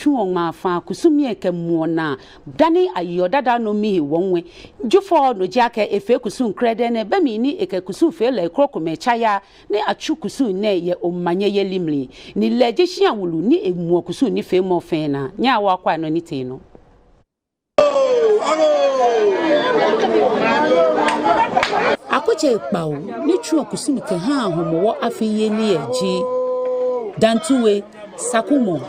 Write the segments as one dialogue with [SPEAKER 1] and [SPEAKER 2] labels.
[SPEAKER 1] atwu ma fa kusumi kemuona dani ayo dada no mi wonwe jufo no jake efe kusun krede ne be mi ni eke kusun fe le kroko me chaya ne atwu kusun ne ye omanye ye limli ni leje hia wulu ni emu kusun ni fe mo fe na nya wa kwa no ni te no akoche pawo ni twu kusun ke ha homo afiye ni eji dantuwe sakumo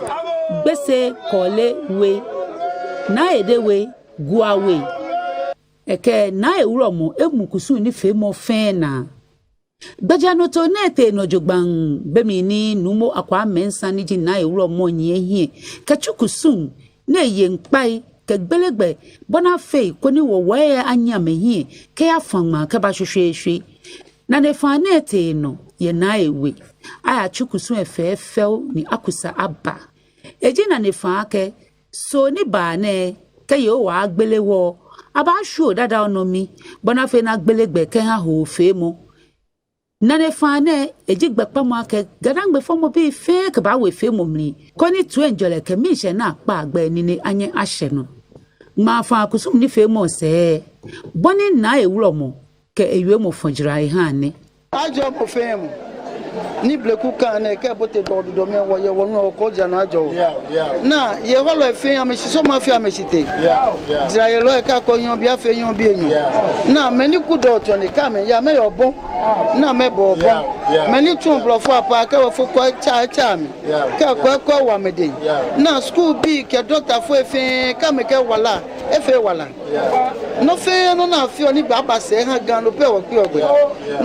[SPEAKER 1] gbese kole we na edewe guawe eke na ewuromo emukusu ni femo fena gbaja to nete no jogban bemi ni numo akwa mensa ni ji na ewuromo yin ehie kachukusun na ye npai ke gbelegbe bona fe ko ni wo we anya mehie ke afama ke ba hwehwehwe na ne fa nete no ye na ewe aya chukusun efefel ni akusa aba ejina ne fa ake so ni ba ne ke yo wa agbelewo aba shu dada onomi bona fe na agbelegbe ke ha ho fe mo na ne fa ne ejigbe pamo ake gadangbe fomo bi fe ke ba we fe mo mri ko ni tu enjole ke mi se na pa agbe ni ni anye ahye no ma fa kusum ni fe mo se boni na ewuro mo ke ewe mo fonjira ha ne
[SPEAKER 2] ajo mo fe mo ni bleku kan e ke bote do me wo ye wonu ko jana ajo na ye holo efe am si so ma fi am site dira ye lo e ka ko yan bi afe yan bi eyan na me ni ku do to ni ka me ya me yo bon na me bo bon me ni tun blo fo apa ke wo fo ko cha mi ka ko wa me de na school bi ke doctor fo efe ka me ke wala efe wala no fe no na fi oni baba se han gan lo pe wo pe ogbe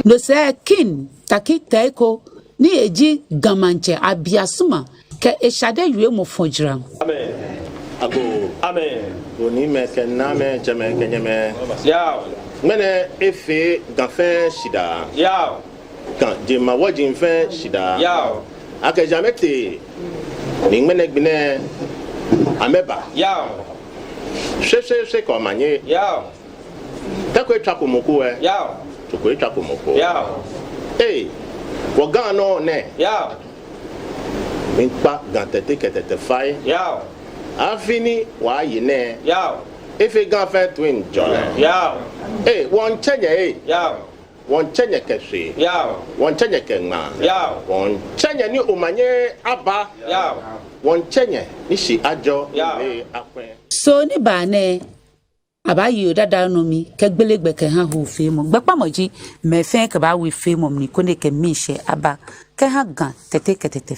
[SPEAKER 1] no se kin taki taiko ni eji gamanche abiasuma ke eshade yue mo fonjira
[SPEAKER 3] amen ago amen oni me ke na me jeme ke nyeme ya mene efe gafen shida ya kan je ma wajin fe shida ya ake jamete ni mene gbine ameba ya se ko manye ya tako etwa komoko ya to etwa komoko ya wogano ne ya minpa gantete ketete fai ya afini wa yine ya efe gafe twin jole ya won chenye ya won chenye kese ya won chenye kenma ya won chenye ni omanye aba ya won chenye ishi ajo le akwe
[SPEAKER 1] so ni ba ne abayi dada no mi ke gbelegbe ke ha ho fe mo gbepa moji me fe ke ba we fe mo ni ko ne ke mi she aba ke ha gan tete ketete